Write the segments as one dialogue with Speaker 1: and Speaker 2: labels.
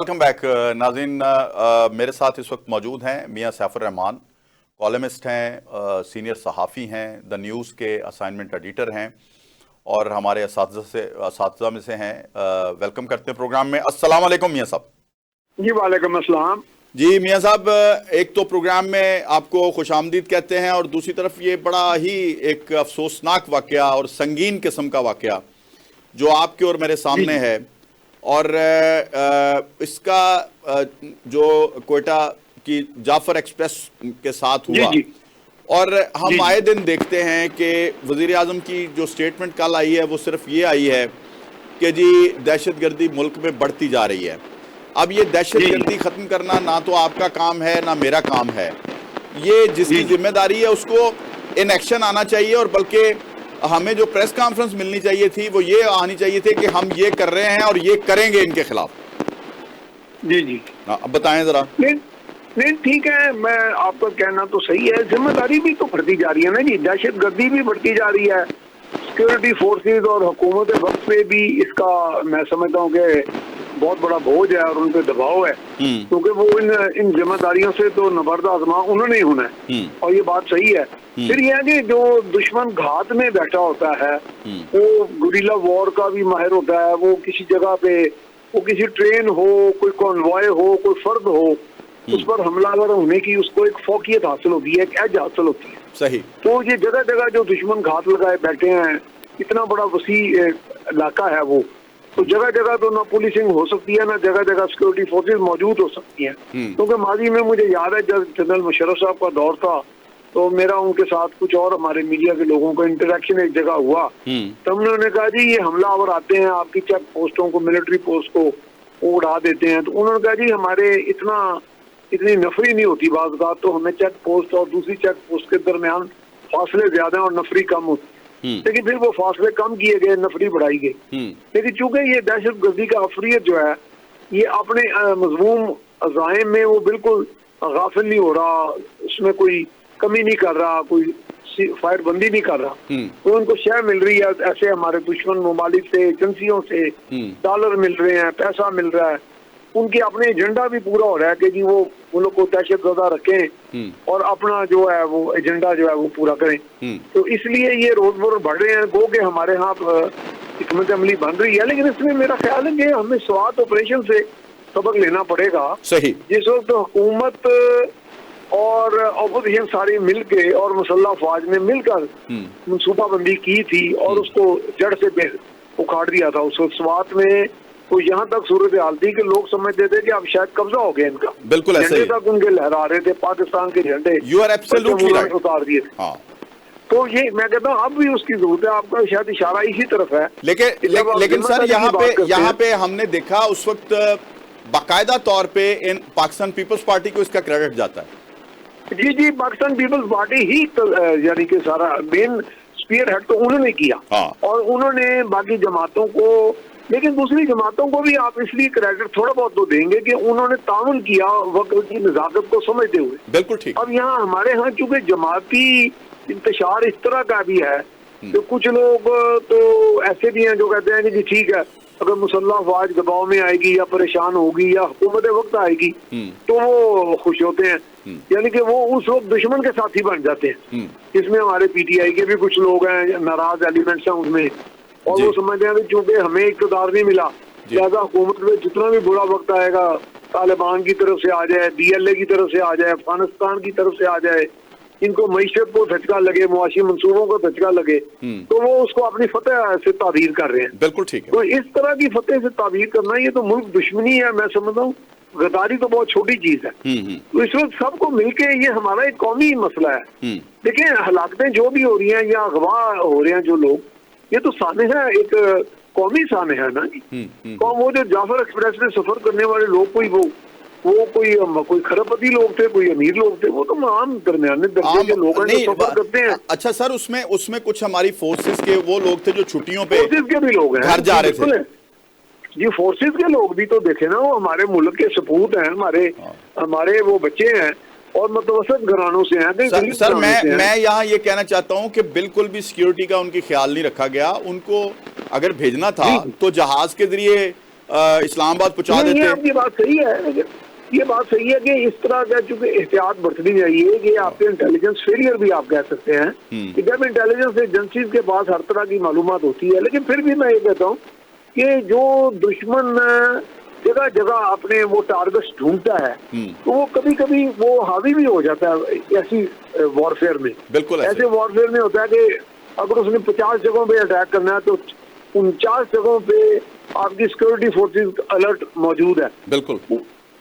Speaker 1: Welcome back नाज़रीन। मेरे साथ इस वक्त मौजूद हैं मियां सैफुर रहमान, कॉलमिस्ट हैं, सीनियर सहाफ़ी हैं, द न्यूज़ के असाइनमेंट एडिटर हैं और हमारे असातिज़ा में से हैं। वेलकम करते हैं प्रोग्राम में। अस्सलाम वालेकुम मियां साहब।
Speaker 2: जी वालेकुम अस्सलाम।
Speaker 1: जी मियां साहब, एक तो प्रोग्राम में आपको खुशामदीद कहते हैं और दूसरी तरफ ये बड़ा ही एक अफसोसनाक वाक़या और संगीन किस्म का वाक़या जो आपके और मेरे सामने है। और इसका जो क्वेटा की जाफर एक्सप्रेस के साथ हुआ
Speaker 2: जी।
Speaker 1: और हम आए दिन देखते हैं कि वज़ीर आज़म की जो स्टेटमेंट कल आई है वो सिर्फ ये आई है कि जी दहशतगर्दी मुल्क में बढ़ती जा रही है। अब ये दहशतगर्दी ख़त्म करना ना तो आपका काम है ना मेरा काम है। ये जिसकी जिम्मेदारी है उसको इन एक्शन आना चाहिए और बल्कि हमें जो प्रेस कॉन्फ्रेंस मिलनी चाहिए थी वो ये आनी चाहिए थी कि हम ये कर रहे हैं और ये करेंगे इनके खिलाफ।
Speaker 2: जी
Speaker 1: अब बताएं जरा।
Speaker 2: नहीं ठीक है, मैं आपका कहना तो सही है, जिम्मेदारी भी तो बढ़ती जा रही है ना जी, दहशतगर्दी भी बढ़ती जा रही है, सिक्योरिटी फोर्सेस और हुकूमत वक्त पे भी इसका मैं समझता हूँ कि बहुत बड़ा बोझ है और उन पे दबाव है, क्योंकि वो इन जिम्मेदारियों से तो नबर्दा आजमा उन्होंने ही होना है और ये बात सही है। फिर यह है कि जो दुश्मन घात में बैठा होता है वो गुरिल्ला वॉर का भी माहिर होता है, वो किसी जगह पे, वो किसी ट्रेन हो, कोई कॉन्वॉय हो, कोई फर्द हो, उस पर हमलावर होने की उसको एक फोकियत हासिल होती है, एक एज हासिल होती है।
Speaker 1: सही।
Speaker 2: तो ये जगह जगह जो दुश्मन घात लगाए बैठे हैं, इतना बड़ा वसी इलाका है वो, तो जगह जगह तो ना पुलिसिंग हो सकती है ना जगह जगह सिक्योरिटी फोर्सेस मौजूद हो सकती हैं। क्योंकि माजी में मुझे याद है जब जनरल मुशर्रफ साहब का दौर था तो मेरा उनके साथ कुछ और हमारे मीडिया के लोगों का इंटरेक्शन एक जगह हुआ, तब उन्होंने कहा जी ये हमलावर आते हैं आपकी चेक पोस्टों को, मिलिट्री पोस्ट को वो उड़ा देते हैं। तो उन्होंने कहा जी हमारे इतनी नफरी नहीं होती बाज़ बात, तो हमें चेक पोस्ट और दूसरी चेक पोस्ट के दरमियान फासले ज्यादा और नफरी कम होती, लेकिन फिर वो फासले कम किए गए, नफरी बढ़ाई गई। लेकिन चूंकि ये दहशतगर्दी का अफरियत जो है ये अपने मजमूम अज़ाइम में वो बिल्कुल गाफिल नहीं हो रहा, उसमें कोई कमी नहीं कर रहा, कोई फायरबंदी नहीं कर रहा, तो उनको शय मिल रही है। ऐसे हमारे दुश्मन ममालिक से, एजेंसियों से डॉलर मिल रहे हैं, पैसा मिल रहा है, उनके अपने एजेंडा भी पूरा हो रहा है कि जी वो मुल्क को दहशतगर्दा रखें और अपना जो है वो एजेंडा जो है वो पूरा करें। तो इसलिए ये रोज बरोज बढ़ रहे हैं, गो के हमारे यहाँ हिकमत अमली बन रही है। लेकिन इसमें मेरा ख्याल है कि हमें स्वात ऑपरेशन से सबक लेना पड़ेगा।
Speaker 1: सही।
Speaker 2: जिस वक्त हुकूमत और अपोजिशन सारी मिलके और मुसल्लह फौज ने मिलकर मनसूबाबंदी की थी और उसको जड़ से उखाड़ दिया था, उस स्वात में तो यहाँ तक सूरत हाल थी कि लोग समझते थे कि अब शायद कब्जा हो गया इनका।
Speaker 1: बिल्कुल ऐसे ही।
Speaker 2: झंडे तक उनके लहरा रहे थे, पाकिस्तान के झंडे
Speaker 1: यू आर एब्सोल्युटली राइट,
Speaker 2: उतार दिए थे। हाँ। तो ये मैं कहता हूँ अब भी उसकी जरूरत है, आपका शायद इशारा इसी तरफ है।
Speaker 1: लेकिन सर यहाँ पे हमने देखा उस वक्त बाकायदा तौर पे इन पाकिस्तान पीपल्स पार्टी को इसका क्रेडिट जाता है।
Speaker 2: जी पाकिस्तान पीपल्स पार्टी ही यानी कि सारा मेन स्पीयर हेड तो उन्होंने किया। हाँ। और उन्होंने बाकी जमातों को, लेकिन दूसरी जमातों को भी आप इसलिए क्रेडिट थोड़ा बहुत तो देंगे कि उन्होंने ताउन किया वक्त की नजाकत को समझते हुए।
Speaker 1: बिल्कुल ठीक।
Speaker 2: अब यहाँ हमारे यहाँ चूंकि जमाती इंतशार इस तरह का भी है तो कुछ लोग तो ऐसे भी हैं जो कहते हैं कि जी ठीक है, अगर मुसल्लह फौज दबाव में आएगी या परेशान होगी या हुकूमत वक्त आएगी तो वो खुश होते हैं, यानी कि वो उस वक्त दुश्मन के साथी बन जाते हैं। इसमें हमारे पीटीआई के भी कुछ लोग हैं, नाराज एलिमेंट्स हैं उसमें, और वो समझते हैं कि चूंकि हमें इक़्तिदार नहीं मिला लिहाजा हुकूमत में जितना भी बुरा वक्त आएगा, तालिबान की तरफ से आ जाए, BLA की तरफ से आ जाए, अफगानिस्तान की तरफ से आ जाए, इनको मईशत को धचका लगे, मुआशी मंसूबों को धचका लगे, तो वो उसको अपनी फतेह से ताबीर कर रहे हैं।
Speaker 1: बिल्कुल ठीक है।
Speaker 2: तो इस तरह की फतेह से ताबीर करना ये तो मुल्क दुश्मनी है, मैं समझता हूँ गद्दारी तो बहुत छोटी चीज है। तो इस वक्त सबको मिलके ये हमारा एक कौमी मसला है। देखिए हलाकतें जो भी हो रही हैं या अगवा हो रहे हैं जो लोग, ये तो सानहा है, एक कौमी सानहा है ना। तो वो जो जाफर एक्सप्रेस में सफर करने वाले लोग कोई खरबपति लोग थे, कोई अमीर लोग थे, वो तो आम दरमियाने दर्जे के लोग हैं जो सफर करते हैं।
Speaker 1: अच्छा सर, उसमें कुछ हमारी फोर्सेस के वो लोग थे जो छुट्टियों पे
Speaker 2: फोर्सेस के भी लोग हैं,
Speaker 1: घर जा रहे थे
Speaker 2: जी। फोर्सेस के लोग भी तो देखे ना, वो हमारे मुल्क के सपूत हैं, हमारे वो बच्चे हैं और मुतवसत घरानों से हैं।
Speaker 1: सर मैं यहाँ ये कहना चाहता हूँ कि बिल्कुल भी सिक्योरिटी का उनकी ख्याल नहीं रखा गया। उनको अगर भेजना था तो जहाज के जरिए इस्लामाबाद पहुंचा
Speaker 2: ये
Speaker 1: देते।
Speaker 2: आपकी बात सही है, लेकिन ये बात सही है कि इस तरह का चूंकि एहतियात बरतनी चाहिए कि आपके इंटेलिजेंस फेलियर भी आप कह सकते हैं कि जब इंटेलिजेंस एजेंसीज के पास हर तरह की मालूमात होती है, लेकिन फिर भी मैं ये कहता हूँ कि जो दुश्मन जगह जगह अपने वो टारगेट्स ढूंढता है तो वो कभी कभी वो हावी भी हो जाता है ऐसी वॉरफेयर में।
Speaker 1: बिल्कुल
Speaker 2: ऐसे वॉरफेयर में होता है कि अगर उसने 50 जगहों पे अटैक करना है तो 49 जगहों पे आपकी सिक्योरिटी फोर्सेस अलर्ट मौजूद है।
Speaker 1: बिल्कुल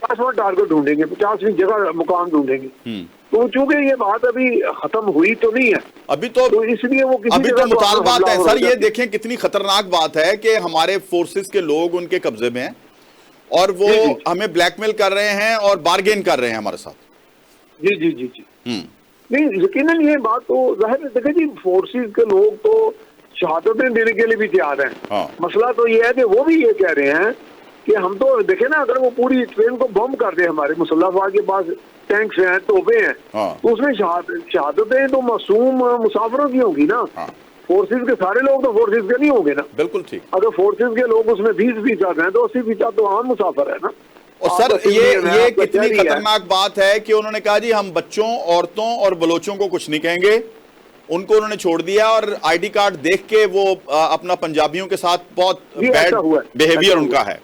Speaker 2: 50वां टारगेट ढूंढेंगे, 50वीं जगह मुकाम ढूंढेंगे। तो चूंकि ये बात अभी खत्म हुई तो नहीं है
Speaker 1: अभी, तो
Speaker 2: इसलिए वो किसी
Speaker 1: अभी तो
Speaker 2: जगह
Speaker 1: मुतालबात है
Speaker 2: हमला
Speaker 1: सर। ये देखें कितनी खतरनाक बात है कि हमारे फोर्सेस के लोग उनके कब्जे में हैं और वो हमें ब्लैकमेल कर रहे हैं और बार्गेन कर रहे हैं हमारे साथ।
Speaker 2: जी जी जी जी नहीं, यकीनन ये बात तो जाहिर है। देखिए जी, फोर्सेस के लोग तो शहादतें देने के लिए भी तैयार हैं।
Speaker 1: हाँ।
Speaker 2: मसला तो ये है कि वो भी ये कह रहे हैं कि हम तो देखे ना, अगर वो पूरी ट्रेन को बम कर दे, हमारे मुसल्लह फौज के पास टैंक्स हैं, तोपे हैं,
Speaker 1: हाँ।
Speaker 2: तो उसमें शहादतें तो मासूम मुसाफिरों की होगी ना।
Speaker 1: हाँ।
Speaker 2: फोर्सेस के सारे लोग तो फोर्सेस के नहीं होंगे ना।
Speaker 1: बिल्कुल ठीक।
Speaker 2: अगर फोर्सेस के लोग उसमें 20% हैं तो 80% तो आम मुसाफिर है ना।
Speaker 1: और सर ये कितनी खतरनाक बात है कि उन्होंने कहा जी हम बच्चों, औरतों और बलोचों को कुछ नहीं कहेंगे, उनको उन्होंने छोड़ दिया और आईडी कार्ड देख के वो अपना पंजाबियों के साथ बहुत बैड बिहेवियर उनका है।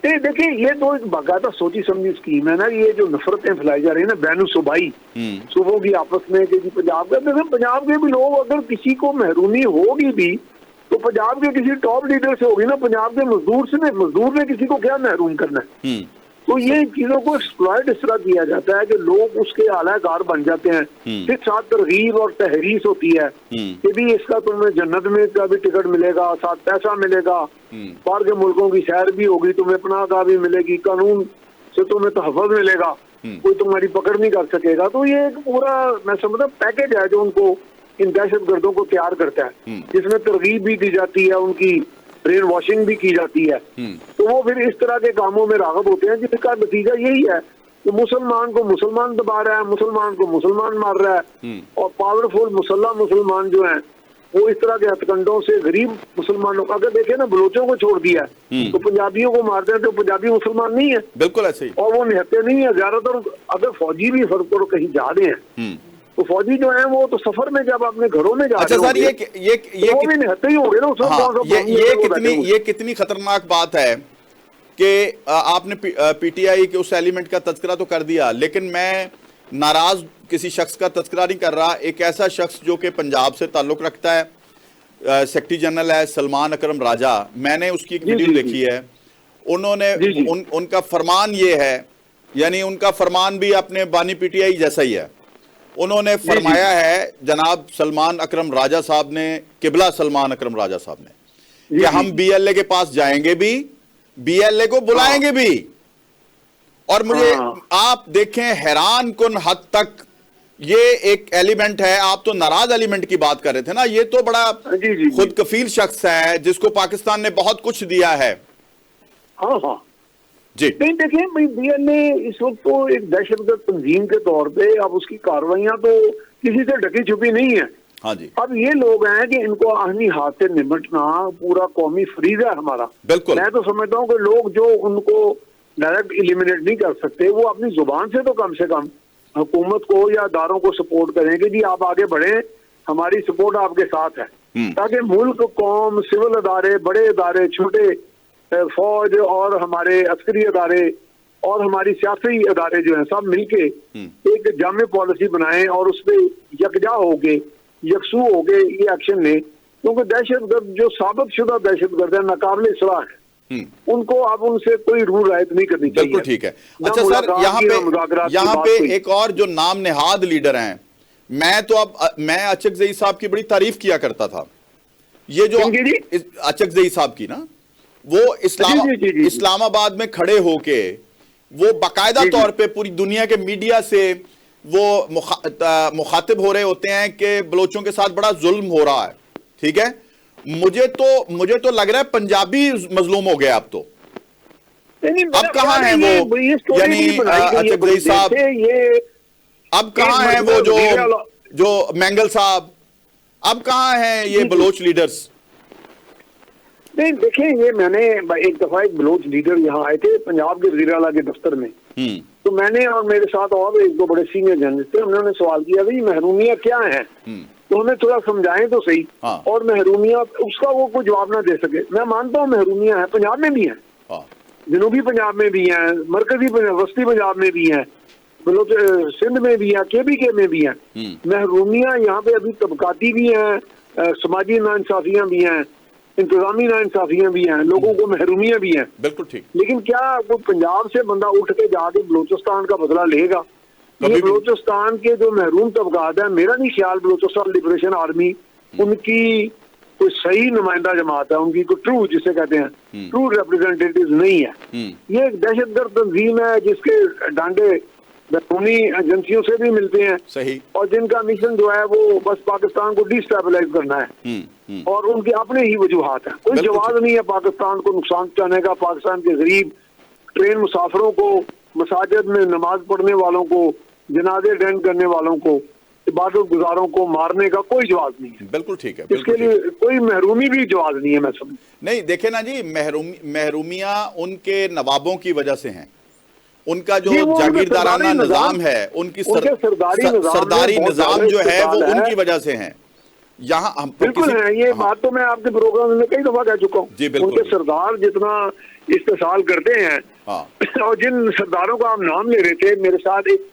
Speaker 2: देखिए, ये तो एक बाकायदा सोची समझी स्कीम है ना। ये जो नफरतें फैलाई जा रही है ना बैनु सूबाई सूबों की आपस में कि पंजाब के भी लोग, अगर किसी को महरूमी होगी भी तो पंजाब के किसी टॉप लीडर से होगी ना। पंजाब के मजदूर ने किसी को क्या महरूम करना है। तो ये चीजों को एक्सप्लॉइट इस तरह किया जाता है कि लोग उसके आलाकार बन जाते हैं। फिर साथ तरगीब और तहरीस होती है कि भी इसका तुम्हें जन्नत में का भी टिकट मिलेगा, साथ पैसा मिलेगा, बाहर के मुल्कों की सैर भी होगी, तुम्हें पनाह का भी मिलेगी, कानून से तुम्हें तहफ़्फ़ुज़ मिलेगा, कोई तुम्हारी पकड़ नहीं कर सकेगा। तो ये एक पूरा मैं समझता पैकेज है जो उनको इन दहशत गर्दों को तैयार करता है, जिसमें तरगीब भी दी जाती है, उनकी ब्रेन वॉशिंग भी की जाती है। तो वो फिर इस तरह के कामों में राग़ब होते हैं जिसका नतीजा यही है कि मुसलमान को मुसलमान दबा रहा है, मुसलमान को मुसलमान मार रहा है, और पावरफुल मुसल्ला मुसलमान जो हैं वो इस तरह के हथकंडों से गरीब मुसलमानों का, अगर देखे ना बलोचों को छोड़ दिया तो पंजाबियों को मारते हैं, तो पंजाबी मुसलमान नहीं है।
Speaker 1: बिल्कुल ऐसे ही।
Speaker 2: और वो निहत्ते नहीं है ज्यादातर। अगर फौजी भी फर्क करो कहीं जा रहे हैं तो फौजी जो है वो तो सफर में जब अपने घरों में जा रहे हैं।
Speaker 1: अच्छा सर, ये
Speaker 2: वो भी निहत्ते ही होंगे ना उसमें।
Speaker 1: हाँ, ये कितनी खतरनाक बात है कि आपने पीटीआई के उस एलिमेंट का तज़किरा तो कर दिया, लेकिन मैं नाराज किसी शख्स का तज़किरा नहीं कर रहा। एक ऐसा शख्स जो कि पंजाब से ताल्लुक़ रखता है, सेक्रेटरी जनरल है, सलमान अकरम राजा। मैंने उसकी एक वीडियो देखी है। उन्होंने उनका फरमान ये है, यानी उनका फरमान भी अपने बानी पीटीआई जैसा ही है। उन्होंने फरमाया है जनाब सलमान अकरम राजा साहब ने, किबला सलमान अकरम राजा साहब ने, कि हम बीएलए के पास जाएंगे भी, बीएलए को बुलाएंगे भी। और मुझे आप देखें हैरान कुन हद तक ये एक एलिमेंट है। आप तो नाराज एलिमेंट की बात कर रहे थे ना, ये तो बड़ा खुद कफील शख्स है जिसको पाकिस्तान ने बहुत कुछ दिया है।
Speaker 2: हाँ हाँ
Speaker 1: जी
Speaker 2: नहीं, देखिए भाई, बीएलए इस वक्त तो एक दहशतगर्द तंजीम के तौर पे अब उसकी कार्रवाइयां तो किसी से ढकी छुपी नहीं है।
Speaker 1: हाँ जी।
Speaker 2: अब ये लोग हैं कि इनको आहनी हाथ से निपटना पूरा कौमी फरीज है हमारा।
Speaker 1: बिल्कुल।
Speaker 2: मैं तो समझता हूँ कि लोग जो उनको डायरेक्ट एलिमिनेट नहीं कर सकते, वो अपनी जुबान से तो कम हुकूमत को या अदारों को सपोर्ट करें कि जी आप आगे बढ़े, हमारी सपोर्ट आपके साथ है, ताकि मुल्क, कौम, सिविल अदारे, बड़े अदारे, छोटे फौज और हमारे अस्करी अदारे और हमारी सियासी अदारे जो हैं सब मिलके एक जामे पॉलिसी बनाएं और उस पर यकजा होके, यकसू होके ये एक्शन लें। क्योंकि दहशतगर्द जो साबित शुदा दहशतगर्द है, नाकाबिल इस्लाह है, उनको अब उनसे कोई रूल रायत नहीं करनी चाहिए।
Speaker 1: बिल्कुल ठीक है। अच्छा सर, यहाँ पे एक और जो नाम नेहाद लीडर हैं, मैं अचक ज़ई साहब की बड़ी तारीफ किया करता था। ये जो अचक ज़ई साहब की ना, वो इस्लामाबाद में खड़े होके वो बाकायदा तौर पे पूरी दुनिया के मीडिया से वो मुखातिब हो रहे होते हैं कि बलोचों के साथ बड़ा जुल्म हो रहा है। ठीक है, मुझे तो लग रहा है पंजाबी मजलूम हो गए अब तो। अब कहाँ हैं वो, यानी अचक ज़ई साहब, अब कहाँ हैं वो जो मैंगल साहब, अब कहाँ हैं ये बलोच लीडर्स?
Speaker 2: नहीं देखें, ये मैंने एक दफा एक बलोच लीडर यहाँ आए थे पंजाब के वज़ीर आला के दफ्तर में, तो मैंने और मेरे साथ और एक दो बड़े सीनियर जर्नलिस्ट थे, उन्होंने सवाल किया भाई महरूमिया क्या है, तो हमें थोड़ा समझाएं तो सही।
Speaker 1: हाँ।
Speaker 2: और महरूमिया, उसका वो कोई जवाब ना दे सके। मैं मानता हूँ महरूमिया है, पंजाब में भी है,
Speaker 1: हाँ।
Speaker 2: जनूबी पंजाब में भी है, मरकजी वस्ती पंजाब में भी है, बलोच सिंध में भी है, के में भी है। महरूमिया यहाँ पे अभी तबकाती भी हैं, समाजी नाइंसाफियां भी हैं, इंतजामी नाइंसाफियां भी हैं, लोगों को महरूमियां भी हैं।
Speaker 1: बिल्कुल ठीक।
Speaker 2: लेकिन क्या वो पंजाब से बंदा उठ के जाके बलोचिस्तान का बदला लेगा? ये बलोचिस्तान के जो महरूम तबकात है, मेरा नहीं ख्याल बलोचिस्तान लिबरेशन आर्मी उनकी कोई सही नुमाइंदा जमात है, उनकी कोई ट्रू, जिसे कहते हैं ट्रू रिप्रेजेंटेटिव नहीं है। ये एक दहशतगर्द तंजीम है जिसके डांडे बैरूनी एजेंसियों से भी मिलते हैं,
Speaker 1: सही,
Speaker 2: और जिनका मिशन जो है वो बस पाकिस्तान को डिस्टेबलाइज करना है, और उनके अपने ही वजूहात हैं। कोई जवाब नहीं है पाकिस्तान को नुकसान पहुंचाने का, पाकिस्तान के गरीब ट्रेन मुसाफिरों को, मसाजिद में नमाज पढ़ने वालों को, जनाजे अटेंड करने वालों को, इबादत गुजारों को मारने का कोई जवाब नहीं है।
Speaker 1: बिल्कुल ठीक है।
Speaker 2: इसके लिए कोई महरूमी भी जवाब नहीं है, मैं समझ
Speaker 1: नहीं। देखे ना जी, महरूमिया उनके नवाबों की वजह से हैं, उनका जो जागीरदाराना निजाम है, उनकी सरदारी निजाम जो है वो उनकी वजह से है। यहाँ हम
Speaker 2: बिल्कुल है, ये बात तो मैं आपके प्रोग्राम में कई दफा कह चुका हूँ। उनके सरदार जितना इस्तेसाल करते हैं, और जिन सरदारों का आप नाम ले रहे थे, मेरे साथ एक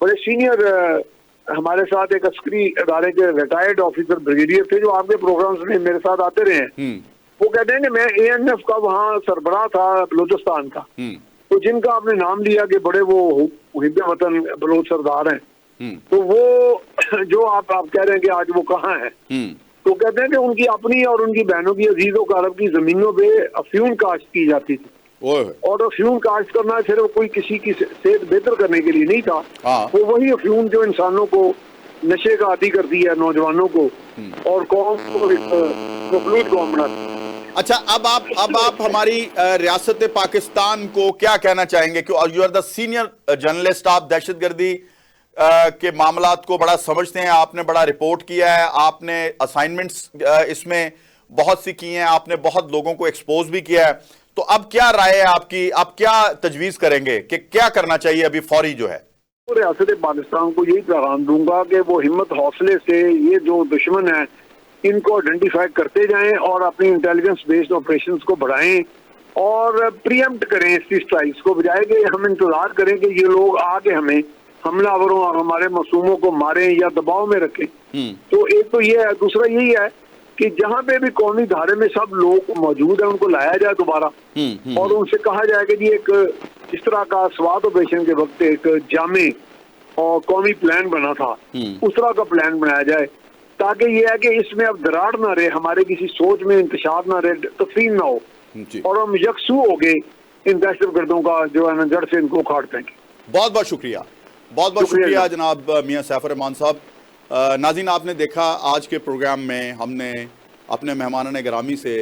Speaker 2: बड़े सीनियर हमारे साथ एक अस्करी अदारे के रिटायर्ड ऑफिसर ब्रिगेडियर थे जो आपके प्रोग्राम्स में मेरे साथ आते रहे हैं। वो कहते हैं कि मैं ANF का वहाँ सरबराह था बलूचिस्तान का, तो जिनका आपने नाम लिया कि बड़े वो हिब्बे वतन बलोच सरदार हैं, तो वो जो आप कह रहे हैं कि आज वो कहाँ है, तो कहते हैं कि उनकी अपनी और उनकी बहनों की अजीजों का अरब की जमीनों पे अफ्यूम काश्त की जाती थी, और अफ्यूम काश्त करना सिर्फ कोई किसी की सेहत बेहतर करने के लिए नहीं था। वो वही अफ्यूम जो इंसानों को नशे का आदी करती है, नौजवानों को, और कौम को मखलूत कौम बनाती है।
Speaker 1: अच्छा, अब आप हमारी रियासत पाकिस्तान को क्या कहना चाहेंगे? क्योंकि you are the senior journalist, आप दहशतगर्दी के मामलात को बड़ा समझते हैं, आपने बड़ा रिपोर्ट किया है, आपने असाइनमेंट्स इसमें बहुत सी की हैं, आपने बहुत लोगों को एक्सपोज भी किया है, तो अब क्या राय है आपकी? आप क्या तजवीज करेंगे कि क्या करना चाहिए अभी फौरी जो है?
Speaker 2: तो रियासत पाकिस्तान को यही पैगाम दूंगा कि वो हिम्मत हौसले से ये जो दुश्मन है इनको आइडेंटिफाई करते जाएं और अपनी इंटेलिजेंस बेस्ड ऑपरेशंस को बढ़ाएं और प्रीएम्प्ट करें इसकी स्ट्राइक्स को, बजाय कि हम इंतजार करें कि ये लोग आके हमें हमलावरों और हमारे मासूमों को मारें या दबाव में रखें। तो एक तो ये है, दूसरा यही है कि जहां पे भी कौमी धारे में सब लोग मौजूद है उनको लाया जाए दोबारा, और उनसे कहा जाए कि जी एक इस तरह का स्वात ऑपरेशन के वक्त एक जामे और कौमी प्लान बना था, उस तरह का प्लान बनाया जाए, ताकि ये है कि इसमें अब दरार ना रहे, हमारे किसी सोच में इंतशार ना रहे, तकसीम ना हो, और हम यकसू हो गए इन दहशतगर्दों का जो है ना जड़ से इनको उखाड़ देंगे।
Speaker 1: बहुत बहुत शुक्रिया, बहुत बहुत शुक्रिया जनाब मियां सैफुर रहमान साहब। नाज़रीन, आपने देखा आज के प्रोग्राम में हमने अपने मेहमानान गिरामी से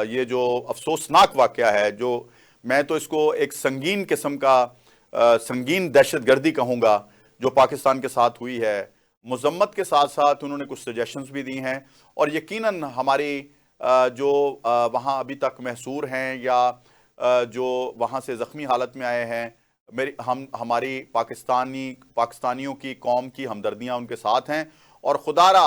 Speaker 1: ये जो अफसोसनाक वाक़या है, जो मैं तो इसको एक संगीन किस्म का संगीन दहशतगर्दी कहूँगा जो पाकिस्तान के साथ हुई है, मज़म्मत के साथ साथ उन्होंने कुछ सजेशंस भी दी हैं, और यकीनन हमारी जो वहाँ अभी तक महसूर हैं या जो वहाँ से ज़ख्मी हालत में आए हैं, हमारी पाकिस्तानियों की कौम की हमदर्दियाँ उनके साथ हैं, और खुदारा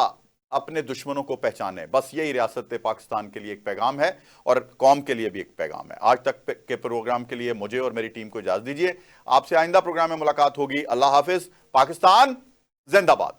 Speaker 1: अपने दुश्मनों को पहचाने। बस यही रियासत पाकिस्तान के लिए एक पैगाम है और कौम के लिए भी एक पैगाम है। आज तक के प्रोग्राम के लिए मुझे और मेरी टीम को इजाज़त दीजिए। आपसे आइंदा प्रोग्राम में मुलाकात होगी। अल्लाह हाफिज़। पाकिस्तान जिंदाबाद।